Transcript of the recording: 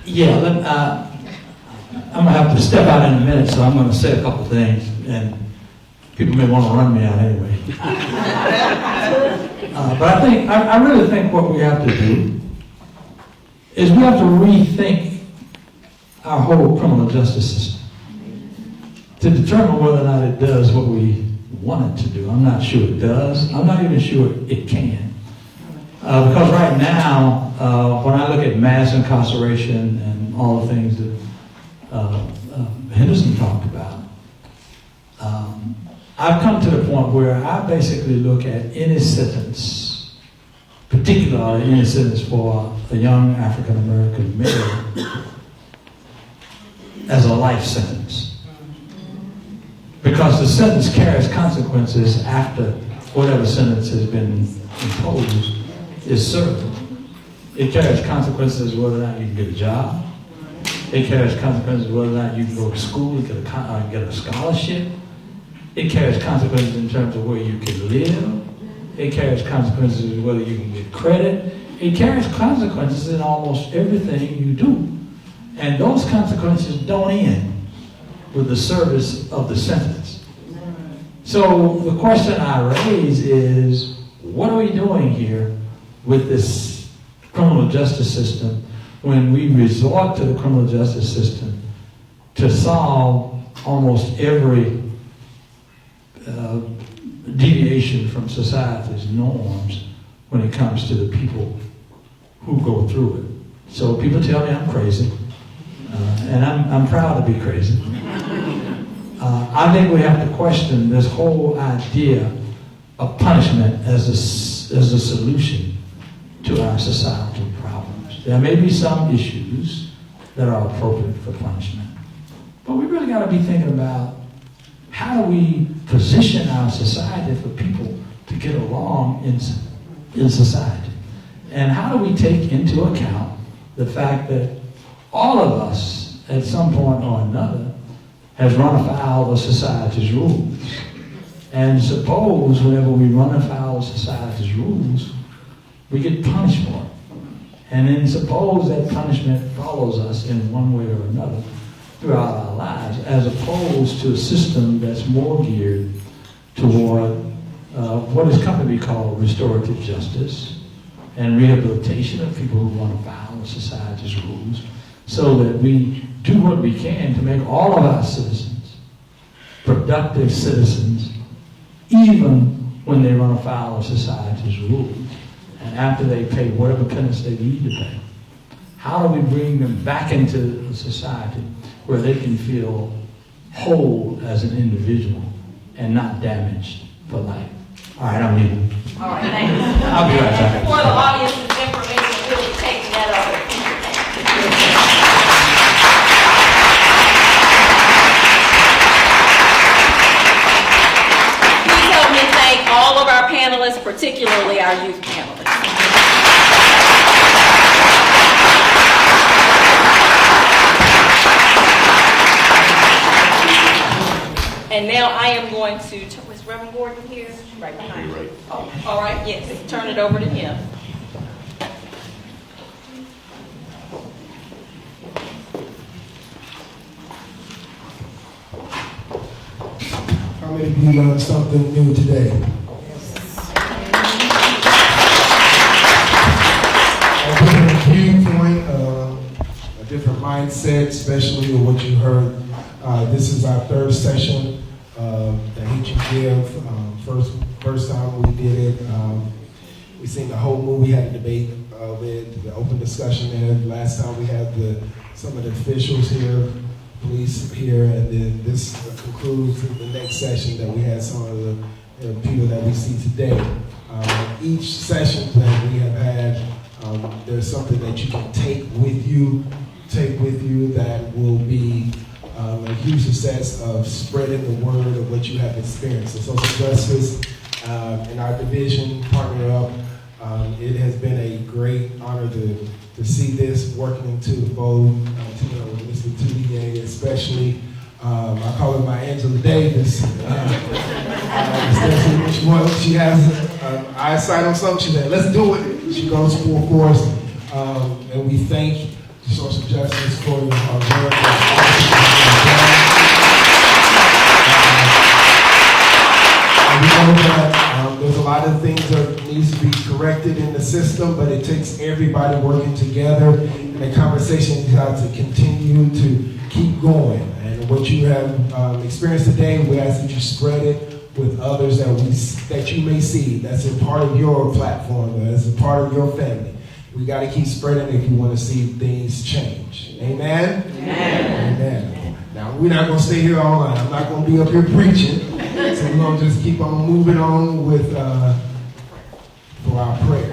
Yeah, I'm going to have to step out in a minute, so I'm going to say a couple things, and people may want to run me out anyway. But I really think what we have to do is we have to rethink our whole criminal justice system to determine whether or not it does what we want it to do. I'm not sure it does. I'm not even sure it can. Because right now, when I look at mass incarceration and all the things that Henderson talked about, I've come to the point where I basically look at any sentence, particularly any sentence for a young African-American male, as a life sentence. Because the sentence carries consequences after whatever sentence has been imposed is served. It carries consequences whether or not you can get a job. It carries consequences whether or not you can go to school and get a scholarship. It carries consequences in terms of where you can live. It carries consequences whether you can get credit. It carries consequences in almost everything you do. And those consequences don't end with the service of the sentence. So the question I raise is, what are we doing here with this criminal justice system when we resort to the criminal justice system to solve almost every deviation from society's norms when it comes to the people who go through it? So people tell me I'm crazy, and I'm proud to be crazy. I think we have to question this whole idea of punishment as a solution to our societal problems. There may be some issues that are appropriate for punishment, but we really got to be thinking about how do we position our society for people to get along in society? And how do we take into account the fact that all of us, at some point or another, has run afoul of society's rules? And suppose whenever we run afoul of society's rules, we get punished for it. And then suppose that punishment follows us in one way or another throughout our lives, as opposed to a system that's more geared toward what is come to be called restorative justice and rehabilitation of people who run afoul of society's rules, so that we do what we can to make all of our citizens productive citizens, even when they run afoul of society's rules, and after they pay whatever penance they need to pay. How do we bring them back into a society where they can feel whole as an individual and not damaged for life? All right, I'm leaving. All right, thank you. I'll be right back. For the audience's information, we'll be taking that over. Please help me thank all of our panelists, particularly our youth panelists. And now I am going to, is Reverend Gordon here? Right behind you. Oh, all right, yes, turn it over to him. How many of you learned something new today? A different viewpoint, a different mindset, especially of what you heard. This is our third session that Each and Give. First time we did it, we seen the whole movie, had a debate with the open discussion there. Last time we had some of the officials here, police here, and then this concludes the next session that we had some of the people that we see today. Each session that we have had, there's something that you can take with you that will be a huge success of spreading the word of what you have experienced. So social justice and our division partner up. It has been a great honor to see this working into the fold. Mr. Tudier especially. I call her my Angela Davis. She has eyesight on something. She said, "Let's do it." She goes full force, and we thank social justice for your work. We know that there's a lot of things that needs to be corrected in the system, but it takes everybody working together, and the conversation has to continue to keep going. And what you have experienced today, we ask that you spread it with others that you may see. That's a part of your platform. That's a part of your family. We got to keep spreading if you want to see things change. Amen? Amen. Amen. Now, we're not going to stay here all night. I'm not going to be up here preaching. So we're going to just keep on moving on with for our prayer.